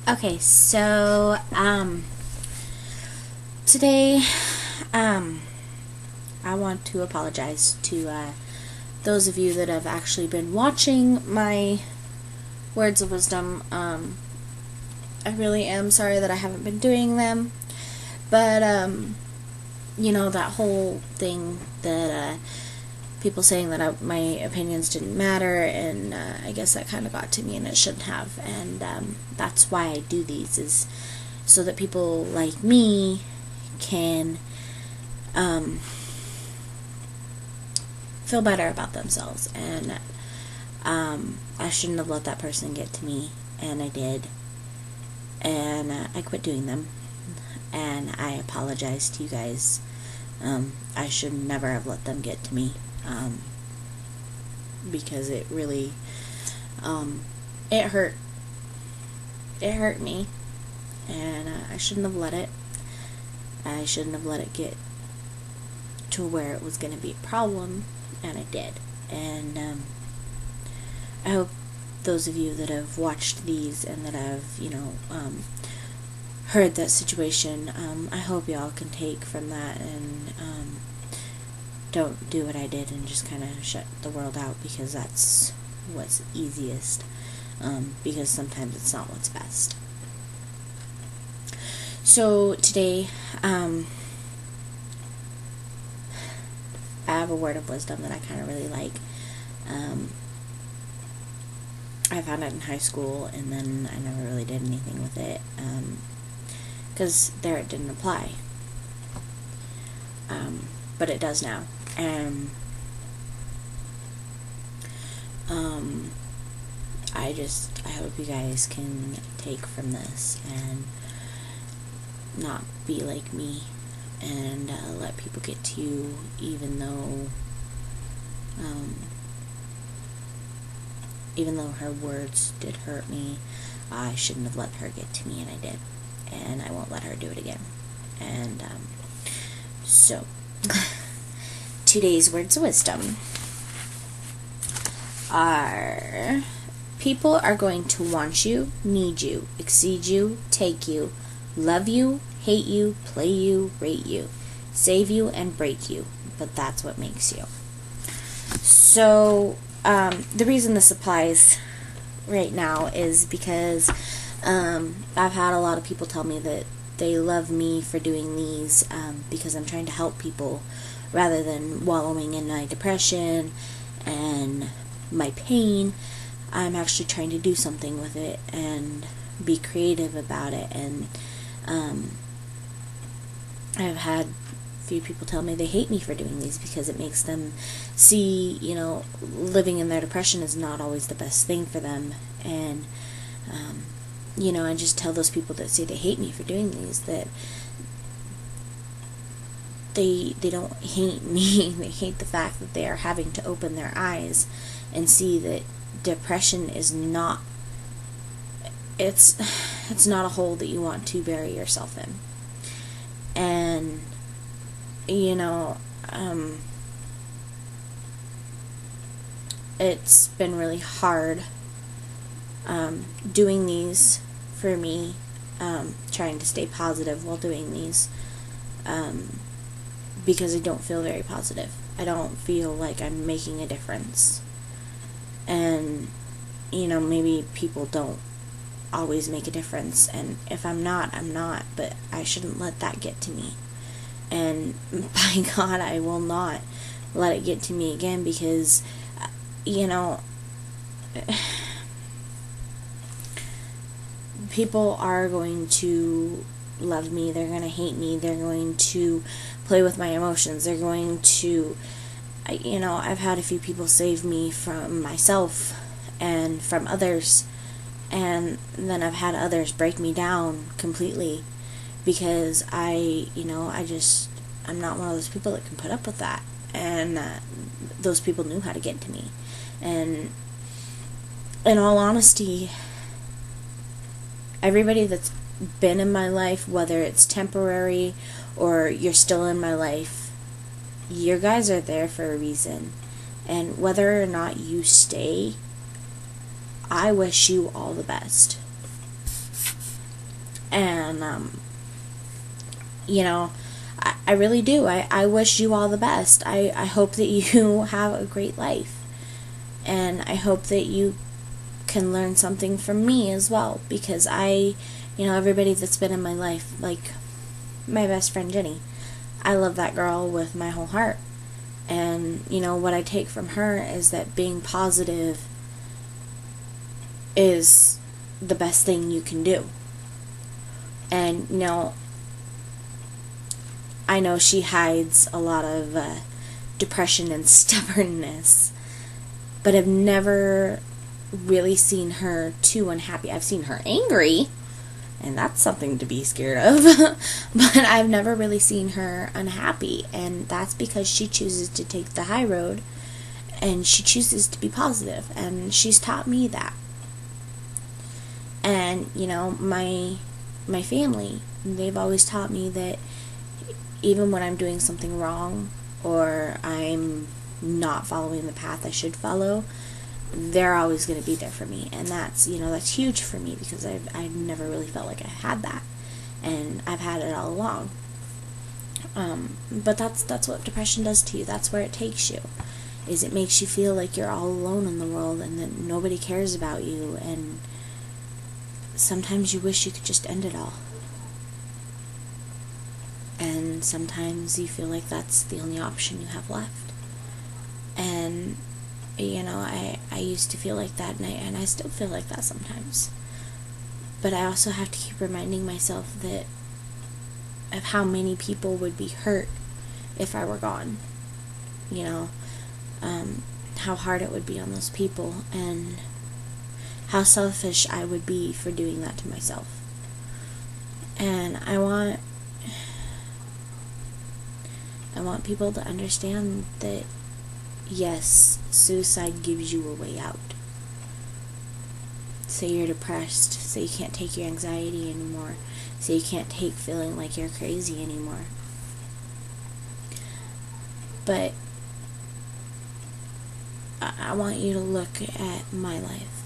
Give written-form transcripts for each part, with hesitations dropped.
Okay, so today I want to apologize to those of you that have actually been watching my words of wisdom. I really am sorry that I haven't been doing them, but that whole thing that people saying that my opinions didn't matter, and I guess that kind of got to me, and it shouldn't have. And that's why I do these, is so that people like me can feel better about themselves. And I shouldn't have let that person get to me, and I did. And I quit doing them. And I apologize to you guys. I should never have let them get to me. Because it really, it hurt. It hurt me. And I shouldn't have let it. I shouldn't have let it get to where it was going to be a problem. And I did. And I hope those of you that have watched these and that have, heard that situation, I hope y'all can take from that and don't do what I did and just kind of shut the world out, because that's what's easiest, because sometimes it's not what's best. So today, I have a word of wisdom that I kind of really like. I found it in high school, and then I never really did anything with it, because there it didn't apply. But it does now. And I hope you guys can take from this and not be like me and let people get to you, even though her words did hurt me. I shouldn't have let her get to me, and I did. And I won't let her do it again. And so today's words of wisdom are: people are going to want you, need you, exceed you, take you, love you, hate you, play you, rate you, save you, and break you, but that's what makes you. So the reason this applies right now is because I've had a lot of people tell me that they love me for doing these, because I'm trying to help people rather than wallowing in my depression and my pain. I'm actually trying to do something with it and be creative about it. And I've had a few people tell me they hate me for doing these, because it makes them see, living in their depression is not always the best thing for them. And I just tell those people that say they hate me for doing these that they don't hate me. They hate the fact that they are having to open their eyes and see that depression is not, it's not a hole that you want to bury yourself in. And it's been really hard doing these for me, trying to stay positive while doing these, because I don't feel very positive. I don't feel like I'm making a difference. And maybe people don't always make a difference, and if I'm not, I'm not, but I shouldn't let that get to me. And by God, I will not let it get to me again, because people are going to love me, they're going to hate me, they're going to play with my emotions, they're going to, I've had a few people save me from myself and from others, and then I've had others break me down completely, because I'm not one of those people that can put up with that. And those people knew how to get to me. And in all honesty, everybody that's been in my life, whether it's temporary or you're still in my life, you guys are there for a reason. And whether or not you stay, I wish you all the best. And, I really do. I wish you all the best. I hope that you have a great life. And I hope that you can learn something from me as well. Because everybody that's been in my life, like my best friend Jenny, I love that girl with my whole heart. And, what I take from her is that being positive is the best thing you can do. And, I know she hides a lot of depression and stubbornness, but I've never really seen her too unhappy. I've seen her angry, and that's something to be scared of, but I've never really seen her unhappy, and that's because she chooses to take the high road, and she chooses to be positive, and she's taught me that. And, my family, they've always taught me that even when I'm doing something wrong, or I'm not following the path I should follow, they're always going to be there for me. And that's huge for me, because I've never really felt like I had that. And I've had it all along. But that's what depression does to you. That's where it takes you. Is it makes you feel like you're all alone in the world, and that nobody cares about you, and sometimes you wish you could just end it all. And sometimes you feel like that's the only option you have left. And, I used to feel like that, and I still feel like that sometimes. But I also have to keep reminding myself of how many people would be hurt if I were gone. How hard it would be on those people, and how selfish I would be for doing that to myself. And I want people to understand that, yes, suicide gives you a way out. Say you're depressed, say you can't take your anxiety anymore, say you can't take feeling like you're crazy anymore. But I want you to look at my life.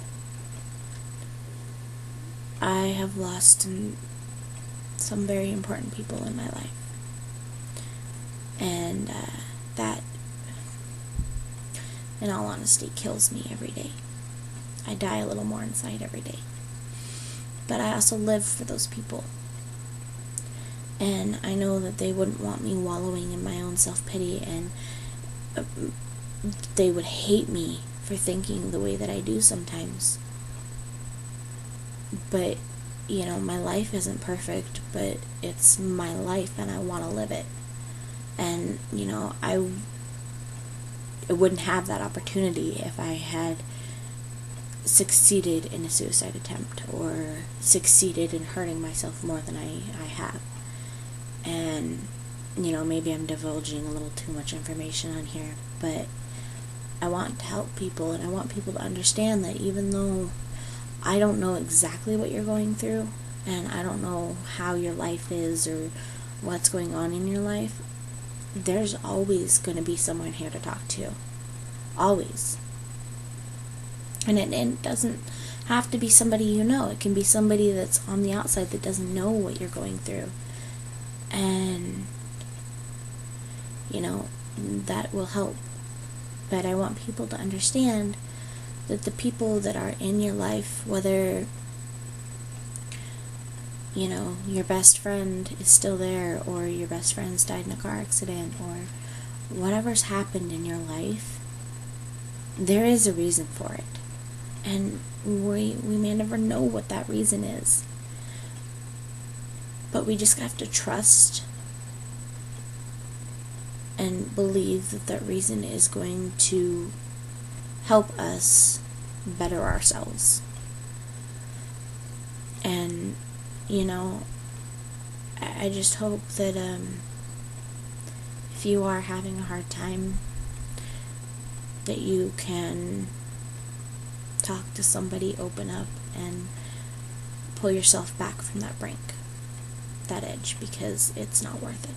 I have lost some very important people in my life. And that, in all honesty, kills me every day. I die a little more inside every day. But I also live for those people. And I know that they wouldn't want me wallowing in my own self-pity, and they would hate me for thinking the way that I do sometimes. But, my life isn't perfect, but it's my life, and I want to live it. And, I wouldn't have that opportunity if I had succeeded in a suicide attempt, or succeeded in hurting myself more than I have. And, maybe I'm divulging a little too much information on here, but I want to help people, and I want people to understand that even though I don't know exactly what you're going through, and I don't know how your life is or what's going on in your life, there's always going to be someone here to talk to. Always. And it doesn't have to be somebody you know. It can be somebody that's on the outside that doesn't know what you're going through. And, that will help. But I want people to understand that the people that are in your life, whether, your best friend is still there, or your best friend's died in a car accident, or whatever's happened in your life, there is a reason for it. And we may never know what that reason is. But we just have to trust and believe that that reason is going to help us better ourselves. And, I just hope that if you are having a hard time, that you can talk to somebody, open up, and pull yourself back from that brink, that edge, because it's not worth it.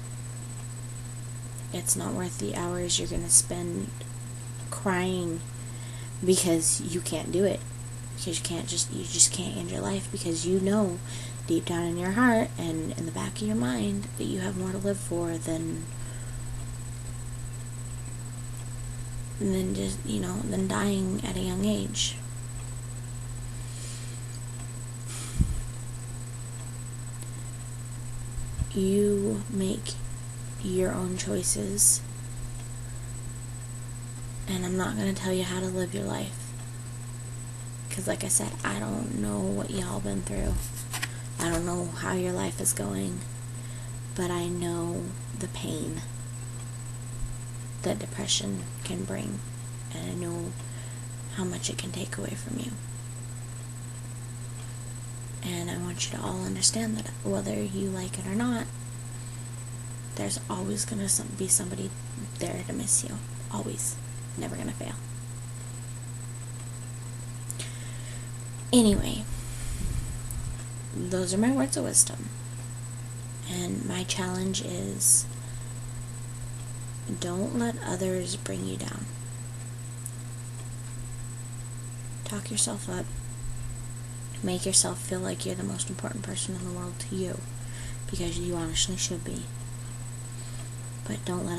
It's not worth the hours you're going to spend crying because you can't do it. because you just can't end your life, because you know deep down in your heart and in the back of your mind that you have more to live for than just, than dying at a young age. You make your own choices, and I'm not going to tell you how to live your life, because like I said, I don't know what y'all been through. I don't know how your life is going, but I know the pain that depression can bring, and I know how much it can take away from you. And I want you to all understand that whether you like it or not, there's always going to be somebody there to miss you. Always. Never going to fail. Anyway, those are my words of wisdom. And my challenge is, don't let others bring you down. Talk yourself up. Make yourself feel like you're the most important person in the world to you, because you honestly should be. But don't let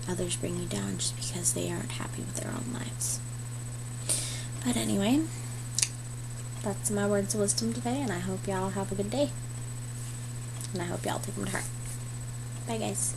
others bring you down just because they aren't happy with their own lives. But anyway, that's my words of wisdom today, and I hope y'all have a good day. And I hope y'all take them to heart. Bye, guys.